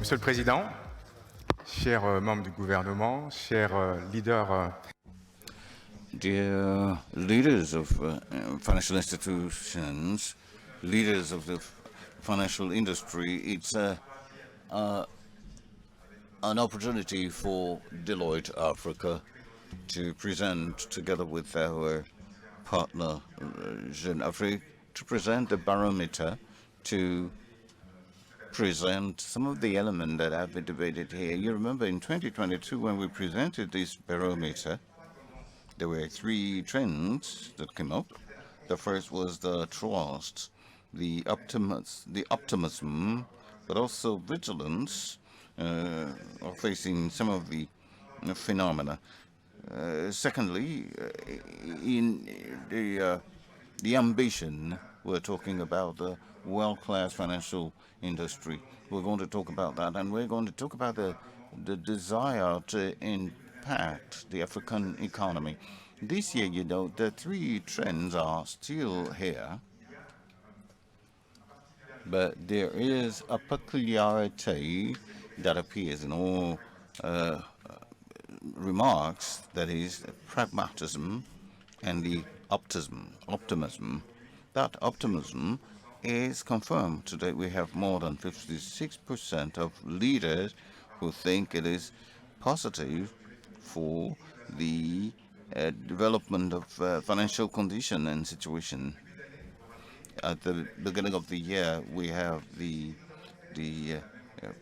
Monsieur le Président, chers membres du gouvernement, chers leaders. Dear leaders of financial institutions, leaders of the financial industry, it's an opportunity for Deloitte Africa to present, together with our partner Jeune Afrique, to present the Barometer, to present some of the elements that have been debated here. You remember in 2022 when we presented this Barometer, there were three trends that came up. The first was the trust, the optimism, but also vigilance of facing some of the phenomena. Secondly, in the ambition, we're talking about the world-class financial industry. We're going to talk about that, and we're going to talk about the desire to impact the African economy. This year, you know, the three trends are still here, but there is a peculiarity that appears in all remarks, that is pragmatism and the optimism. That optimism is confirmed. Today we have more than 56% of leaders who think it is positive for the development of financial condition and situation. At the beginning of the year, we have the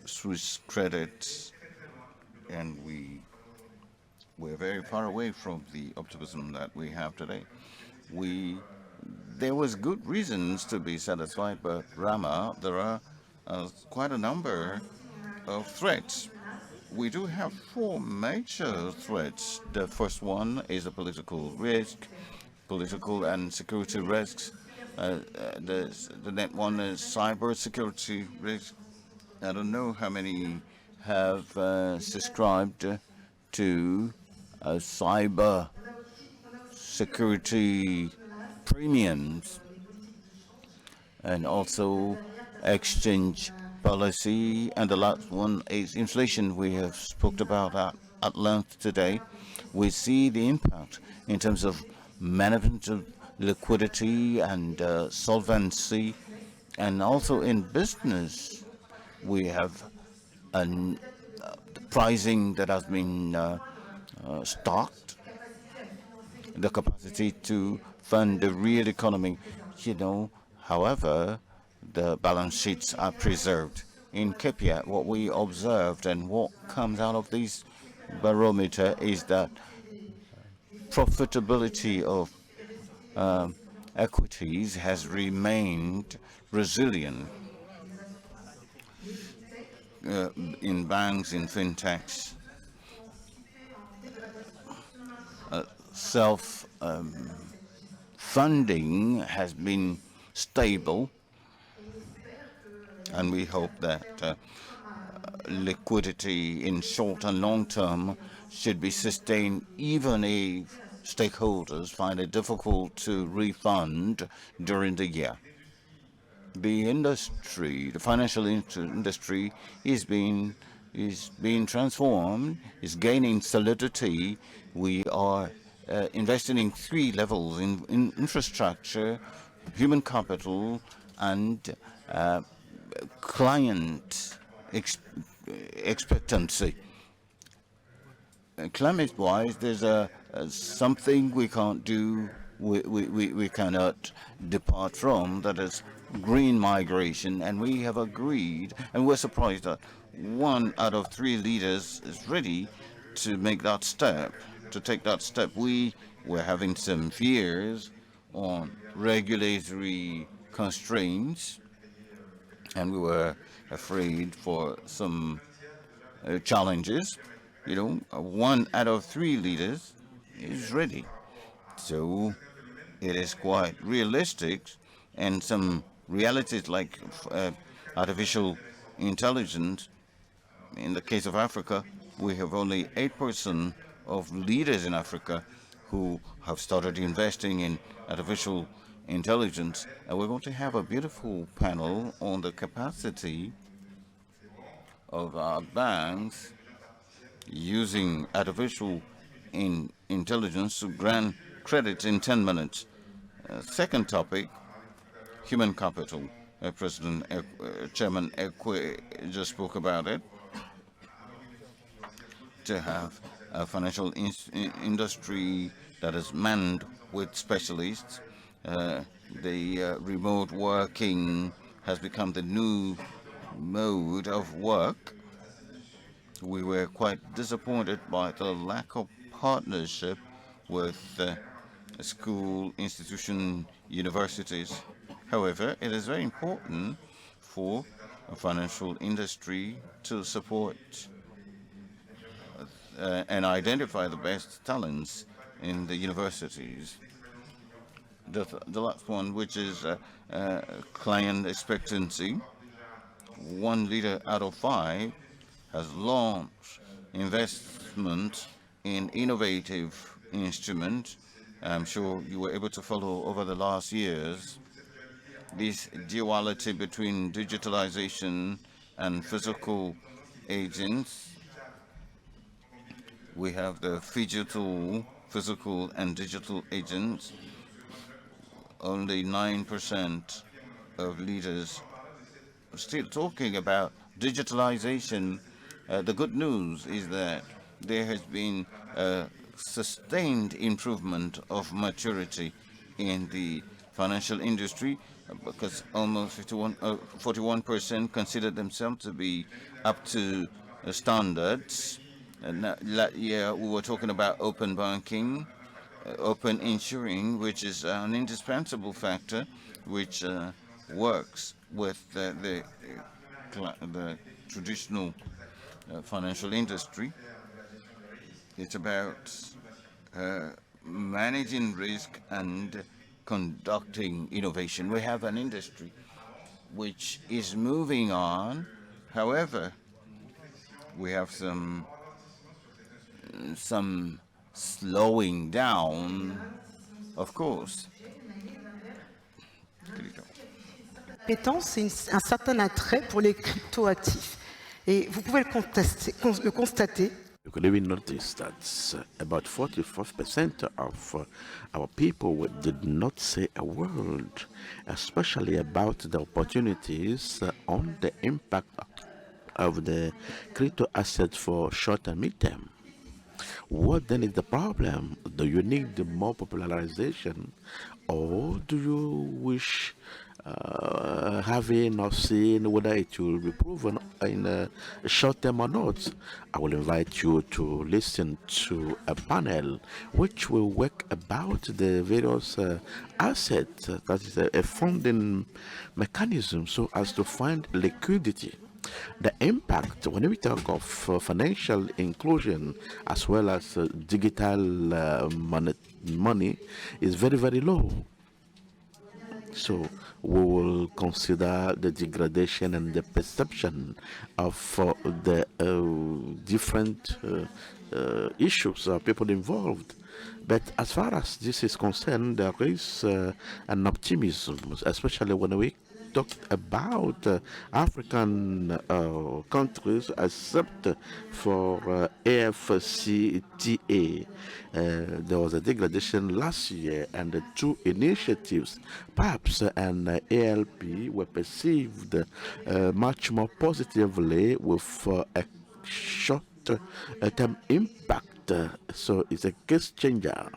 Swiss credits, and we're very far away from the optimism that we have today. There was good reasons to be satisfied, but Rama, there are quite a number of threats. We do have four major threats. The first one is a political risk, political and security risks. The next one is cyber security risk. I don't know how many have subscribed to cyber security premiums, and also exchange policy. And the last one is inflation. We have spoke about that at length today. We see the impact in terms of management of liquidity and solvency, and also in business we have the pricing that has been stocked, the capacity to fund the real economy. You know, however, the balance sheets are preserved. In KPI, what we observed and what comes out of this barometer is that profitability of equities has remained resilient in banks, in fintechs. Self-funding has been stable, and we hope that liquidity in short and long term should be sustained, even if stakeholders find it difficult to refund during the year. The industry, the financial industry, is being transformed, is gaining solidity. We are investing in three levels: in infrastructure, human capital, and client expectancy. Climate-wise, there's something we can't do, we cannot depart from, that is green migration, and we have agreed, and we're surprised that 1 out of 3 leaders is ready to make that step, to take that step. We were having some fears on regulatory constraints, and we were afraid for some challenges. You know, 1 out of 3 leaders is ready. So it is quite realistic, and some realities like artificial intelligence. In the case of Africa, we have only 8% of leaders in Africa who have started investing in artificial intelligence. And we're going to have a beautiful panel on the capacity of our banks using artificial intelligence to grant credit in 10 minutes. Second topic, human capital. Chairman Ekwe just spoke about it. To have a financial industry that is manned with specialists. The remote working has become the new mode of work. We were quite disappointed by the lack of partnership with school, institution, universities. However, it is very important for a financial industry to support and identify the best talents in the universities. The last one, which is client expectancy. 1 leader out of 5 has launched investment in innovative instruments. I'm sure you were able to follow over the last years this duality between digitalization and physical agents. We have the physical and digital agents. Only 9% of leaders are still talking about digitalization. The good news is that there has been a sustained improvement of maturity in the financial industry because almost 41% consider themselves to be up to standards. Last year we were talking about open banking, open insuring, which is an indispensable factor, which works with the traditional financial industry. It's about managing risk and conducting innovation. We have an industry which is moving on. However, we have some slowing down, of course. Compétence et un certain attrait pour les cryptoactifs. Et vous pouvez le constater. You could even notice that about 45% of our people did not say a word, especially about the opportunities on the impact of the crypto assets for short and mid-term. What then is the problem? Do you need more popularization, or do you wish having or seeing whether it will be proven in a short term or not? I will invite you to listen to a panel which will work about the various assets, that is a funding mechanism, so as to find liquidity. The impact, when we talk of financial inclusion as well as digital money, is very, very low. So we will consider the degradation and the perception of the different issues of people involved. But as far as this is concerned, there is an optimism, especially when we talk about African countries, except for AFCTA. There was a degradation last year, and the two initiatives, PAPS and ALP, were perceived much more positively with a short-term impact. So it's a case changer.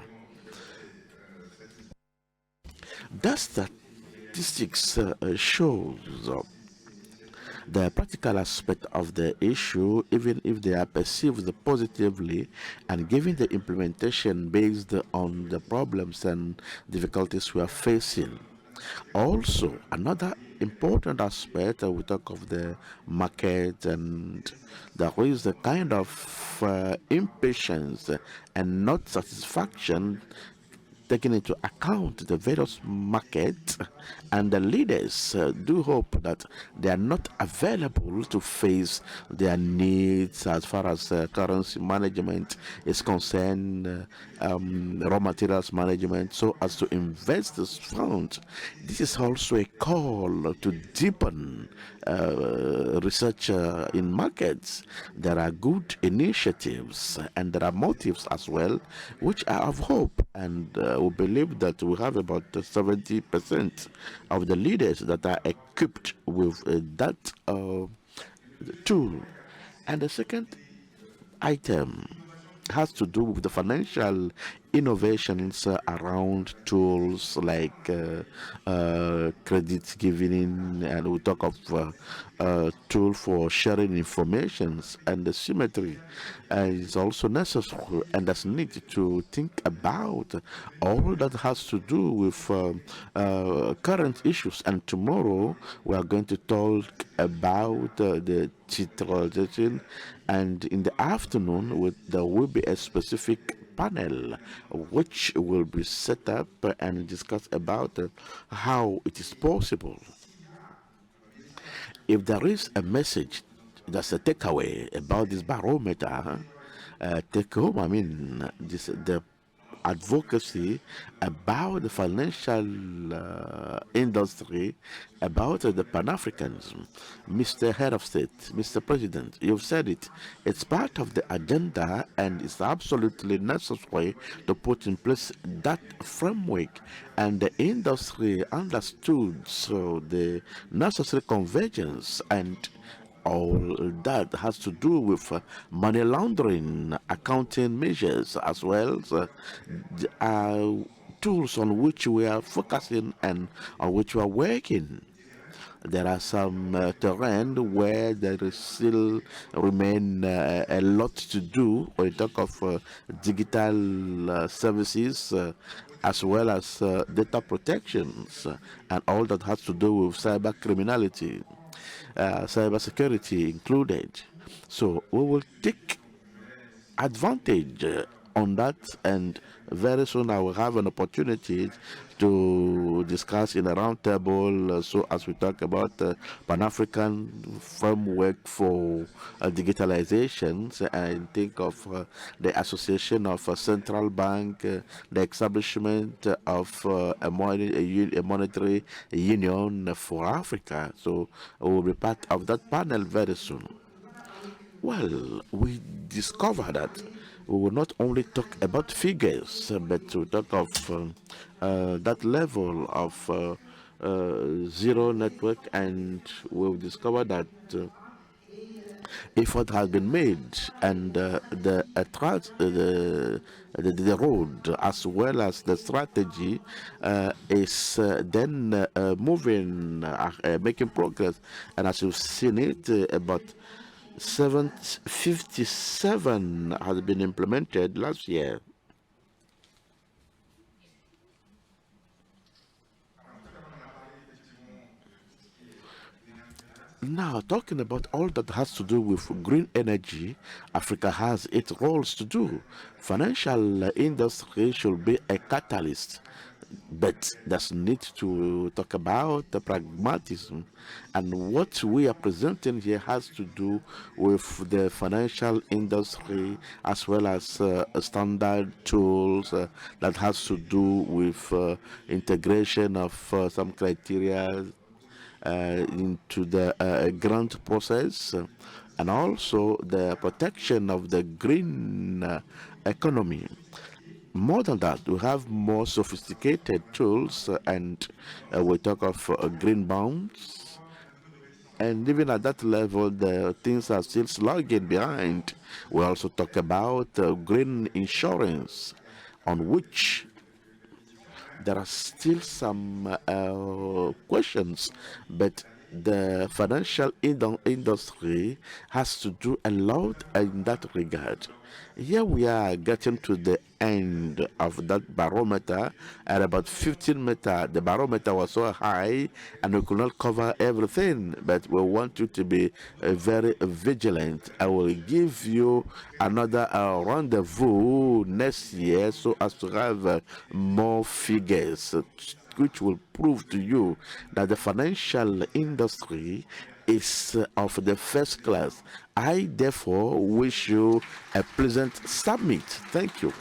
That's the statistics shows the practical aspect of the issue, even if they are perceived positively, and given the implementation based on the problems and difficulties we are facing. Also, another important aspect, we talk of the market, and there is a kind of impatience and not satisfaction taking into account the various markets, and the leaders do hope that they are not available to face their needs as far as currency management is concerned, raw materials management, so as to invest this fund. This is also a call to deepen research in markets. There are good initiatives and there are motives as well, which are of hope. And we believe that we have about 70% of the leaders that are equipped with that tool. And the second item has to do with the financial innovations around tools like credit giving, and we talk of tool for sharing informations, and the symmetry is also necessary, and there's need to think about all that has to do with current issues. And tomorrow we are going to talk about the titrization, and in the afternoon there will be a specific panel which will be set up and discuss about how it is possible. If there is a message that's a takeaway about this barometer, take home, I mean, the advocacy about the financial industry, about the Pan-Africanism. Mr. Head of State, Mr. President, you've said it. It's part of the agenda, and it's absolutely necessary to put in place that framework. And the industry understood so the necessary convergence, and all that has to do with money laundering, accounting measures, as well as tools on which we are focusing and on which we are working. There are some terrain where there is still remain a lot to do when you talk of digital services, as well as data protections, and all that has to do with cyber criminality. Cybersecurity included. So we will take advantage on that, and very soon I will have an opportunity to discuss in a roundtable, so as we talk about Pan-African framework for digitalization. I think of the association of central bank, the establishment of a monetary union for Africa. So we will be part of that panel very soon. Well, we discovered that we will not only talk about figures, but to talk of that level of zero network, and we've discovered that effort has been made, and the road as well as the strategy is then moving, making progress. And as you've seen it, about 757 has been implemented last year. Now, talking about all that has to do with green energy, Africa has its roles to do. Financial industry should be a catalyst, but there's need to talk about the pragmatism, and what we are presenting here has to do with the financial industry, as well as standard tools that has to do with integration of some criteria into the grant process, and also the protection of the green economy. More than that, we have more sophisticated tools, and we talk of green bonds. And even at that level, the things are still slugging behind. We also talk about green insurance, on which there are still some questions, but the financial industry has to do a lot in that regard. Here we are getting to the end of that barometer. At about 15 meter, the barometer was so high and we could not cover everything, but we want you to be very vigilant. I will give you another rendezvous next year so as to have more figures which will prove to you that the financial industry is of the first class. I therefore wish you a pleasant summit. Thank you.